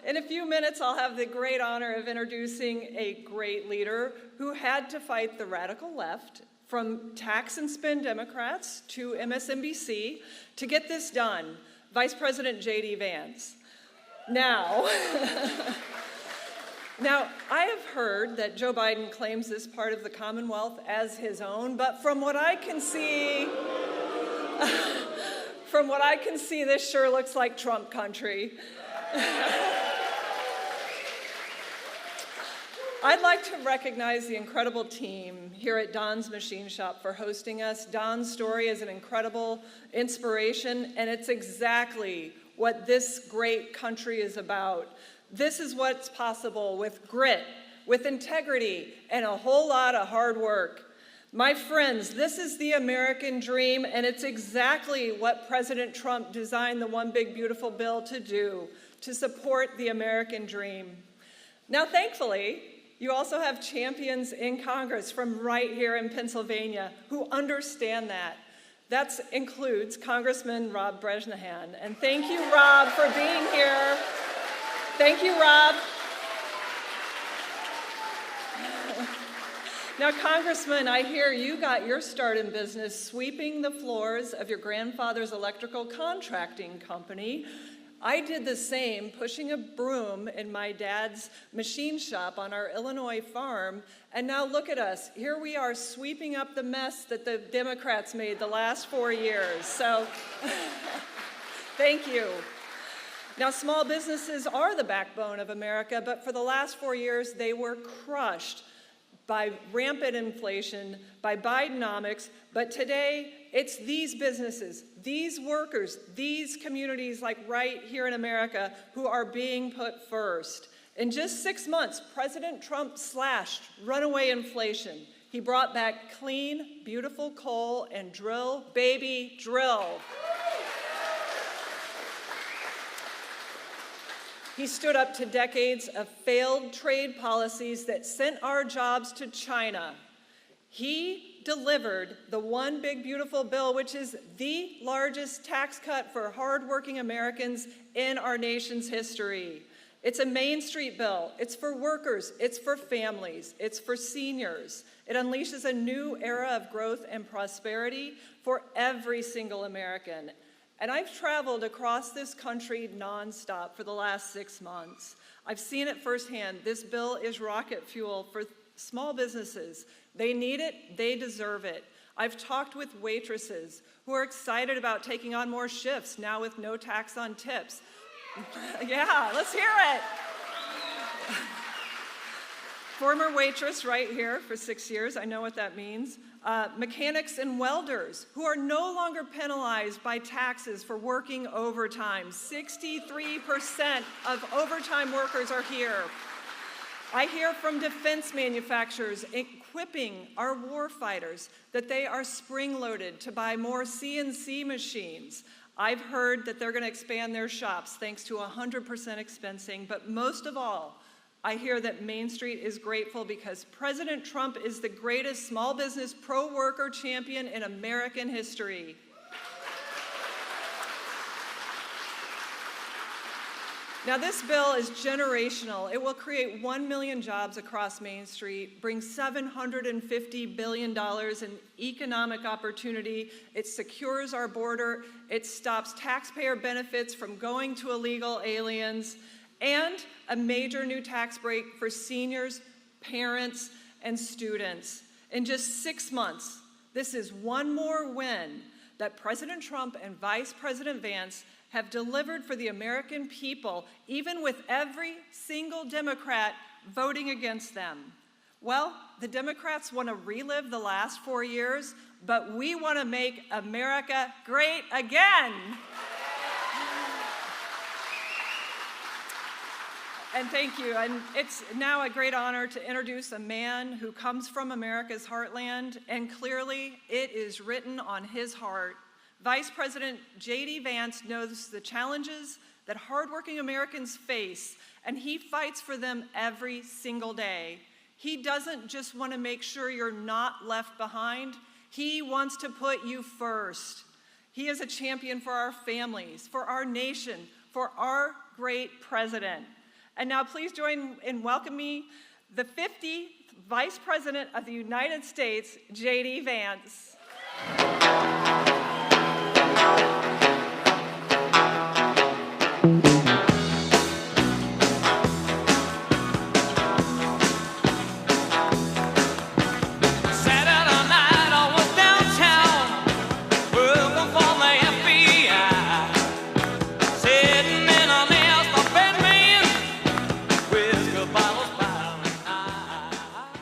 In a few minutes, I'll have the great honor of introducing a great leader who had to fight the radical left, from tax and spend Democrats to MSNBC, to get this done, Vice President JD Vance. Now, I have heard that Joe Biden claims this part of the Commonwealth as his own, but from what I can see, this sure looks like Trump country. I'd like to recognize the incredible team here at Don's Machine Shop for hosting us. Don's story is an incredible inspiration, and it's exactly what this great country is about. This is what's possible with grit, with integrity, and a whole lot of hard work. My friends, this is the American dream, and it's exactly what President Trump designed the One Big Beautiful Bill to do, to support the American dream. Now, thankfully, you also have champions in Congress from right here in Pennsylvania who understand that. That includes Congressman Rob Bresnahan. And thank you, Rob, for being here. Thank you, Rob. Now, Congressman, I hear you got your start in business sweeping the floors of your grandfather's electrical contracting company. I did the same, pushing a broom in my dad's machine shop on our Illinois farm, and now look at us. Here we are sweeping up the mess that the Democrats made the last 4 years. So, thank you. Now, small businesses are the backbone of America, but for the last 4 years, they were crushed by rampant inflation, by Bidenomics, but today, it's these businesses, these workers, these communities like right here in America who are being put first. In just 6 months, President Trump slashed runaway inflation. He brought back clean, beautiful coal and drill, baby, drill. He stood up to decades of failed trade policies that sent our jobs to China. He delivered the One Big Beautiful Bill, which is the largest tax cut for hardworking Americans in our nation's history. It's a Main Street bill. It's for workers. It's for families. It's for seniors. It unleashes a new era of growth and prosperity for every single American. And I've traveled across this country nonstop for the last 6 months. I've seen it firsthand. This bill is rocket fuel for small businesses. They need it, they deserve it. I've talked with waitresses who are excited about taking on more shifts now with no tax on tips. Yeah, let's hear it. Former waitress right here for 6 years, I know what that means. Mechanics and welders who are no longer penalized by taxes for working overtime. 63% of overtime workers are here. I hear from defense manufacturers equipping our warfighters that they are spring-loaded to buy more CNC machines. I've heard that they're going to expand their shops thanks to 100% expensing, but most of all, I hear that Main Street is grateful because President Trump is the greatest small business pro-worker champion in American history. Now, this bill is generational. It will create 1 million jobs across Main Street, bring $750 billion in economic opportunity. It secures our border. It stops taxpayer benefits from going to illegal aliens, and a major new tax break for seniors, parents, and students. In just 6 months, this is one more win that President Trump and Vice President Vance have delivered for the American people, even with every single Democrat voting against them. Well, the Democrats want to relive the last 4 years, but we want to make America great again. And thank you. And it's now a great honor to introduce a man who comes from America's heartland, and clearly it is written on his heart. Vice President JD Vance knows the challenges that hardworking Americans face, and he fights for them every single day. He doesn't just want to make sure you're not left behind. He wants to put you first. He is a champion for our families, for our nation, for our great president. And now please join in welcoming the 50th Vice President of the United States, JD Vance.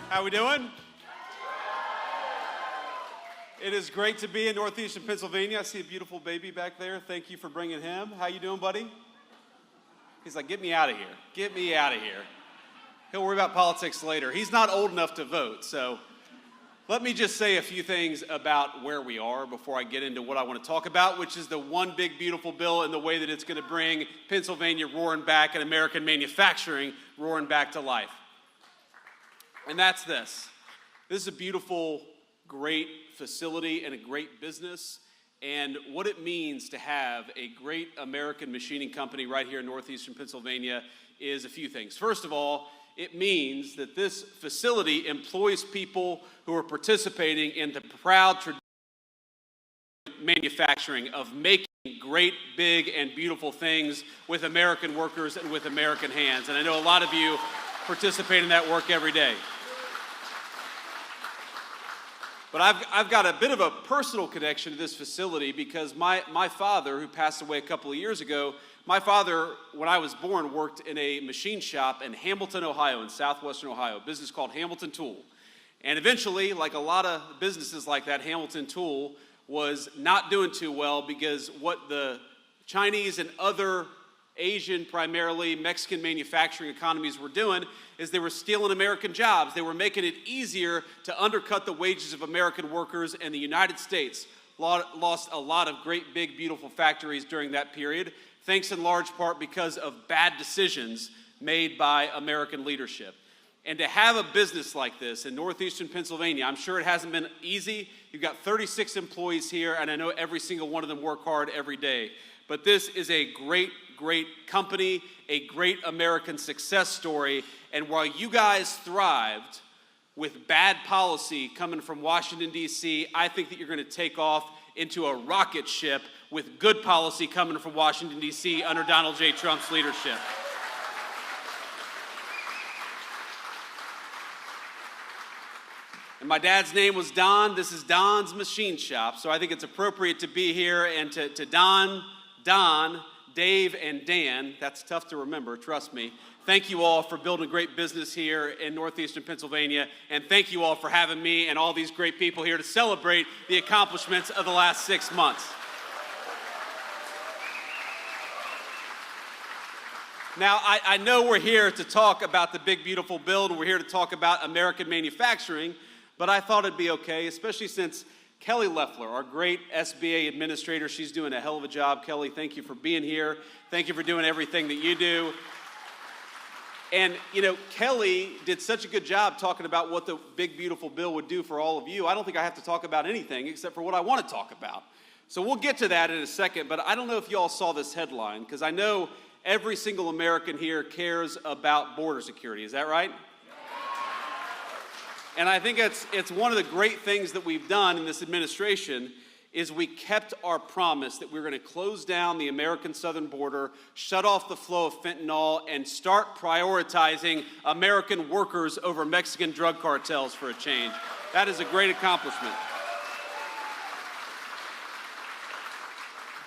How we doing? It is great to be in northeastern Pennsylvania. I see a beautiful baby back there. Thank you for bringing him. How you doing, buddy? He's like, get me out of here. Get me out of here. He'll worry about politics later. He's not old enough to vote, so let me just say a few things about where we are before I get into what I want to talk about, which is the one big beautiful bill and the way that it's going to bring Pennsylvania roaring back and American manufacturing roaring back to life. And that's this. This is a beautiful, great facility and a great business. And what it means to have a great American machining company right here in northeastern Pennsylvania is a few things. First of all, it means that this facility employs people who are participating in the proud tradition of manufacturing, of making great, big, and beautiful things with American workers and with American hands. And I know a lot of you participate in that work every day. But I've got a bit of a personal connection to this facility because my father, who passed away a couple of years ago, my father, when I was born, worked in a machine shop in Hamilton, Ohio, in southwestern Ohio, a business called Hamilton Tool. And eventually, like a lot of businesses like that, Hamilton Tool was not doing too well because what the Chinese and other Asian, primarily Mexican manufacturing economies were doing is they were stealing American jobs. They were making it easier to undercut the wages of American workers, and the United States lost a lot of great, big, beautiful factories during that period, thanks in large part because of bad decisions made by American leadership. And to have a business like this in northeastern Pennsylvania, I'm sure it hasn't been easy. You've got 36 employees here, and I know every single one of them work hard every day. But this is a great, great company, a great American success story. And while you guys thrived with bad policy coming from Washington, D.C., I think that you're going to take off into a rocket ship with good policy coming from Washington, D.C. under Donald J. Trump's leadership. And my dad's name was Don. This is Don's Machine Shop, so I think it's appropriate to be here and to Don, Dave, and Dan. That's tough to remember, trust me. Thank you all for building a great business here in northeastern Pennsylvania, and thank you all for having me and all these great people here to celebrate the accomplishments of the last 6 months. Now, I know we're here to talk about the big, beautiful bill, and we're here to talk about American manufacturing, but I thought it'd be okay, especially since Kelly Loeffler, our great SBA administrator, she's doing a hell of a job. Kelly, thank you for being here. Thank you for doing everything that you do. And, you know, Kelly did such a good job talking about what the big, beautiful bill would do for all of you. I don't think I have to talk about anything except for what I want to talk about. So we'll get to that in a second, but I don't know if you all saw this headline, because I know every single American here cares about border security. Is that right? And I think it's one of the great things that we've done in this administration is we kept our promise that we were going to close down the American southern border, shut off the flow of fentanyl, and start prioritizing American workers over Mexican drug cartels for a change. That is a great accomplishment.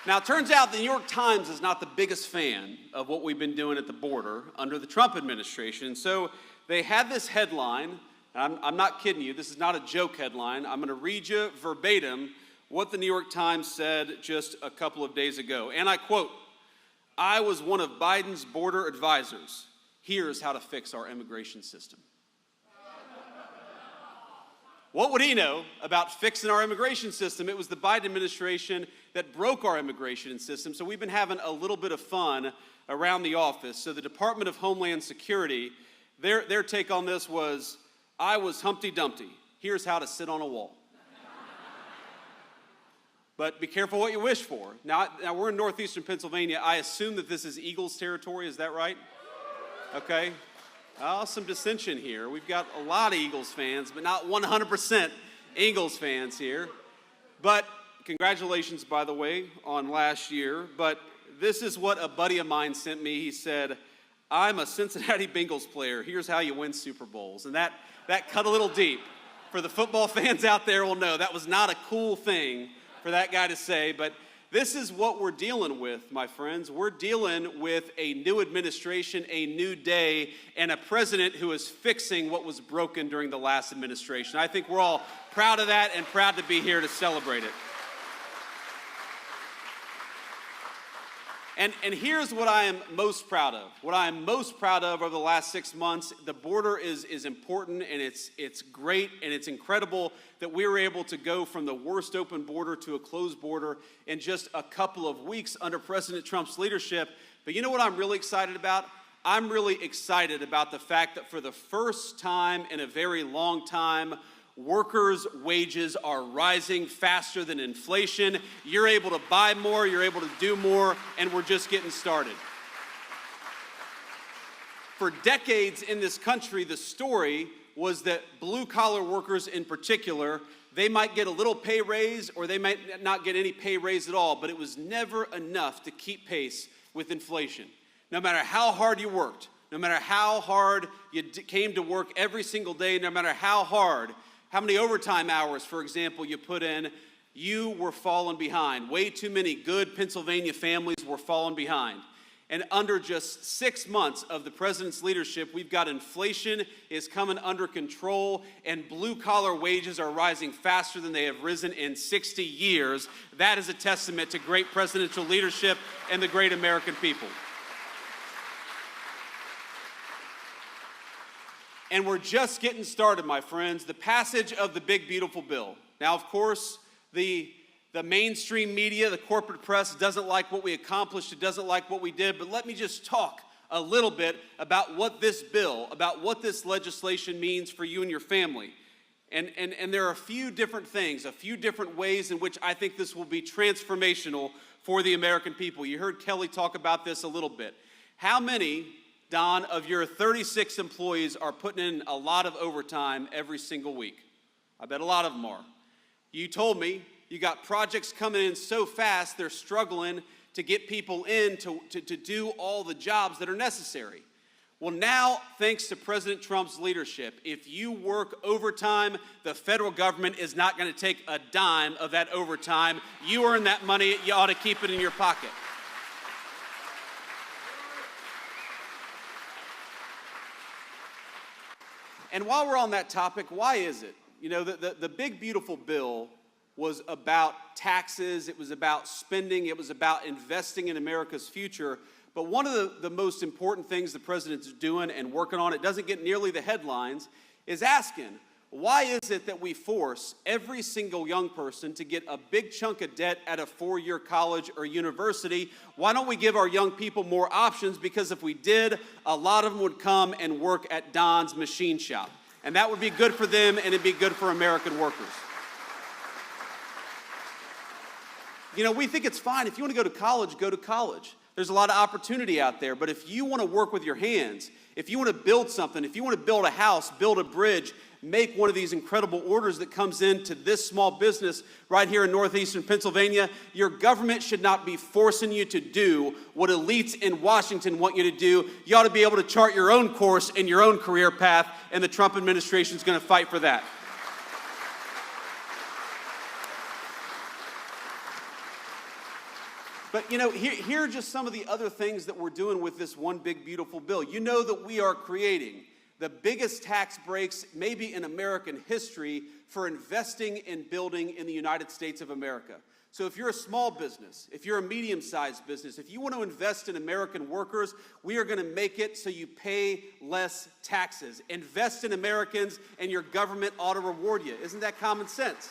Now, it turns out the New York Times is not the biggest fan of what we've been doing at the border under the Trump administration. So they had this headline, and I'm not kidding you, this is not a joke headline. I'm going to read you verbatim what the New York Times said just a couple of days ago. And I quote, "I was one of Biden's border advisors. Here's how to fix our immigration system." What would he know about fixing our immigration system? It was the Biden administration that broke our immigration system. So we've been having a little bit of fun around the office. So the Department of Homeland Security, their take on this was, "I was Humpty Dumpty. Here's how to sit on a wall." But be careful what you wish for. Now we're in northeastern Pennsylvania. I assume that this is Eagles territory. Is that right? Okay? Some dissension here. We've got a lot of Eagles fans, but not 100% Eagles fans here. But congratulations, by the way, on last year. But this is what a buddy of mine sent me. He said, I'm a Cincinnati Bengals player. Here's how you win Super Bowls. And that cut a little deep. For the football fans out there will know that was not a cool thing for that guy to say. But this is what we're dealing with, my friends. We're dealing with a new administration, a new day, and a president who is fixing what was broken during the last administration. I think we're all proud of that and proud to be here to celebrate it. And here's what I am most proud of. What I am most proud of over the last 6 months, the border is important, and it's great, and it's incredible that we were able to go from the worst open border to a closed border in just a couple of weeks under President Trump's leadership. But you know what I'm really excited about? I'm really excited about the fact that for the first time in a very long time, workers' wages are rising faster than inflation. You're able to buy more, you're able to do more, and we're just getting started. For decades in this country, the story was that blue-collar workers in particular, they might get a little pay raise or they might not get any pay raise at all, but it was never enough to keep pace with inflation. No matter how hard you worked, no matter how hard you came to work every single day, no matter how many overtime hours, for example, you put in, you were falling behind. Way too many good Pennsylvania families were falling behind. And under just 6 months of the president's leadership, we've got inflation is coming under control, and blue-collar wages are rising faster than they have risen in 60 years. That is a testament to great presidential leadership and the great American people. And we're just getting started, my friends. The passage of the big, beautiful bill. Now, of course, the mainstream media, the corporate press doesn't like what we accomplished. It doesn't like what we did. But let me just talk a little bit about what this bill, about what this legislation means for you and your family. And there are a few different things, a few different ways in which I think this will be transformational for the American people. You heard Kelly talk about this a little bit. How many, Don, of your 36 employees are putting in a lot of overtime every single week? I bet a lot of them are. You told me you got projects coming in so fast, they're struggling to get people in to do all the jobs that are necessary. Well, now, thanks to President Trump's leadership, if you work overtime, the federal government is not going to take a dime of that overtime. You earn that money, you ought to keep it in your pocket. And while we're on that topic, why is it? You know, the big, beautiful bill was about taxes, it was about spending, it was about investing in America's future. But one of the most important things the president's doing and working on, it doesn't get nearly the headlines, is asking, why is it that we force every single young person to get a big chunk of debt at a 4-year college or university? Why don't we give our young people more options? Because if we did, a lot of them would come and work at Don's machine shop. And that would be good for them, and it'd be good for American workers. You know, we think it's fine. If you want to go to college, go to college. There's a lot of opportunity out there. But if you want to work with your hands, if you want to build something, if you want to build a house, build a bridge, make one of these incredible orders that comes into this small business right here in northeastern Pennsylvania, your government should not be forcing you to do what elites in Washington want you to do. You ought to be able to chart your own course and your own career path, and the Trump administration is going to fight for that. But, you know, here are just some of the other things that we're doing with this one big, beautiful bill. You know that we are creating the biggest tax breaks maybe in American history for investing and building in the United States of America. So if you're a small business, if you're a medium-sized business, if you want to invest in American workers, we are going to make it so you pay less taxes. Invest in Americans and your government ought to reward you. Isn't that common sense?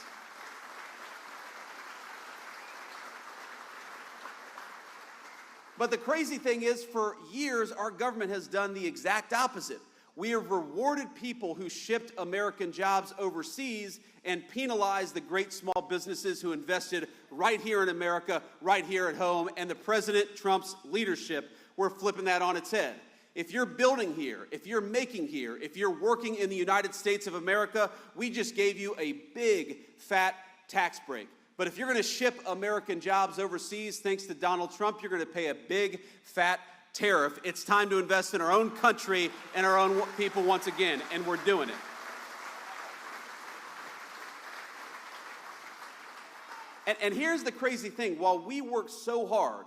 But the crazy thing is, for years, our government has done the exact opposite. We have rewarded people who shipped American jobs overseas and penalized the great small businesses who invested right here in America, right here at home. And the President Trump's leadership, we're flipping that on its head. If you're building here, if you're making here, if you're working in the United States of America, we just gave you a big, fat tax break. But if you're going to ship American jobs overseas, thanks to Donald Trump, you're going to pay a big, fat tariff. It's time to invest in our own country and our own people once again, and we're doing it. And here's the crazy thing. While we worked so hard,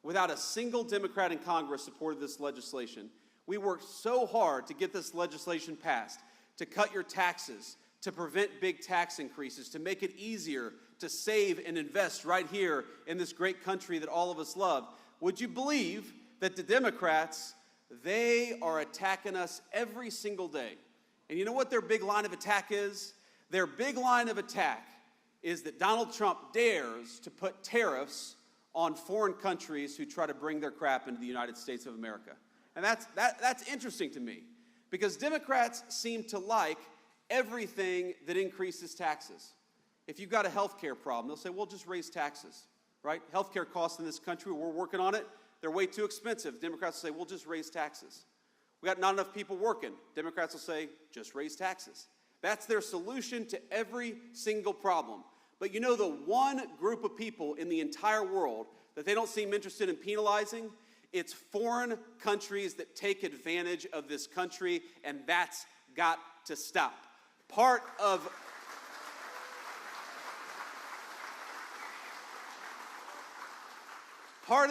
without a single Democrat in Congress supported this legislation, we worked so hard to get this legislation passed, to cut your taxes, to prevent big tax increases, to make it easier to save and invest right here in this great country that all of us love. Would you believe that the Democrats, they are attacking us every single day? And you know what their big line of attack is? Their big line of attack is that Donald Trump dares to put tariffs on foreign countries who try to bring their crap into the United States of America. And that's interesting to me, because Democrats seem to like everything that increases taxes. If you've got a health care problem, they'll say, well, just raise taxes, right? Health care costs in this country, we're working on it, they're way too expensive. Democrats will say, well, just raise taxes. We got not enough people working. Democrats will say, just raise taxes. That's their solution to every single problem. But you know, the one group of people in the entire world that they don't seem interested in penalizing, it's foreign countries that take advantage of this country, and that's got to stop. Part of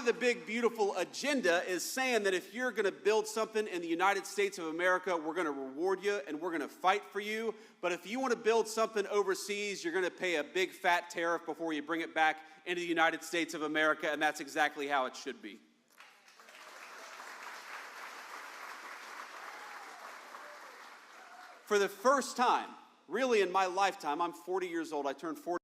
the big, beautiful agenda is saying that if you're going to build something in the United States of America, we're going to reward you and we're going to fight for you. But if you want to build something overseas, you're going to pay a big, fat tariff before you bring it back into the United States of America, and that's exactly how it should be. For the first time, really in my lifetime, I'm 40 years old, I turned 40.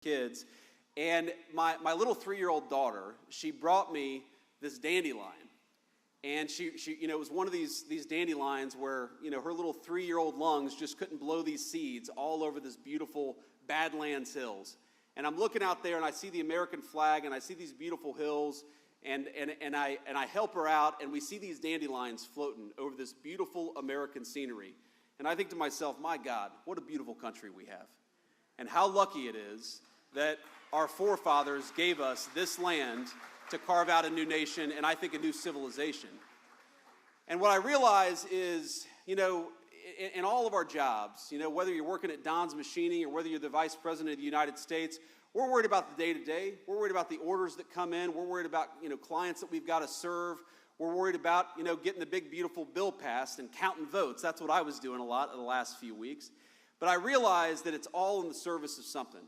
kids. And my little 3-year-old daughter, she brought me this dandelion. And she it was one of these dandelions where, her little 3-year-old lungs just couldn't blow these seeds all over this beautiful Badlands hills. And I'm looking out there and I see the American flag and I see these beautiful hills and I help her out and we see these dandelions floating over this beautiful American scenery. And I think to myself, my God, what a beautiful country we have. And how lucky it is that our forefathers gave us this land to carve out a new nation and I think a new civilization. And what I realize is, in all of our jobs, whether you're working at Don's Machining or whether you're the Vice President of the United States, we're worried about the day-to-day. We're worried about the orders that come in. We're worried about, clients that we've got to serve. We're worried about, getting the big, beautiful bill passed and counting votes. That's what I was doing a lot in the last few weeks. But I realized that it's all in the service of something.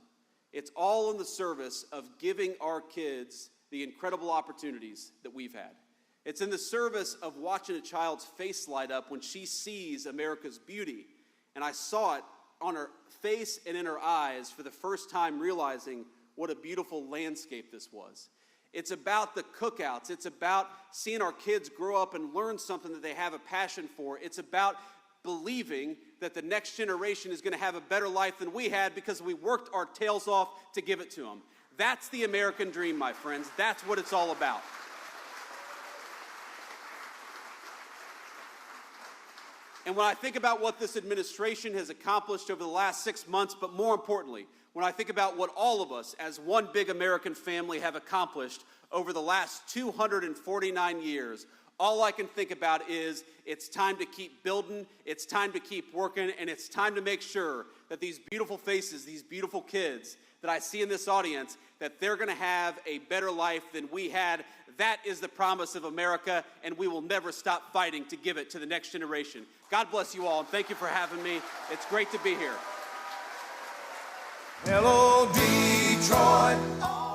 It's all in the service of giving our kids the incredible opportunities that we've had. It's in the service of watching a child's face light up when she sees America's beauty. And I saw it on her face and in her eyes for the first time, realizing what a beautiful landscape this was. It's about the cookouts. It's about seeing our kids grow up and learn something that they have a passion for. It's about believing that the next generation is going to have a better life than we had because we worked our tails off to give it to them. That's the American dream, my friends. That's what it's all about. And when I think about what this administration has accomplished over the last 6 months, but more importantly, when I think about what all of us as one big American family have accomplished over the last 249 years, all I can think about is it's time to keep building, it's time to keep working, and it's time to make sure that these beautiful faces, these beautiful kids that I see in this audience, that they're going to have a better life than we had. That is the promise of America, and we will never stop fighting to give it to the next generation. God bless you all, and thank you for having me. It's great to be here. Hello, Detroit.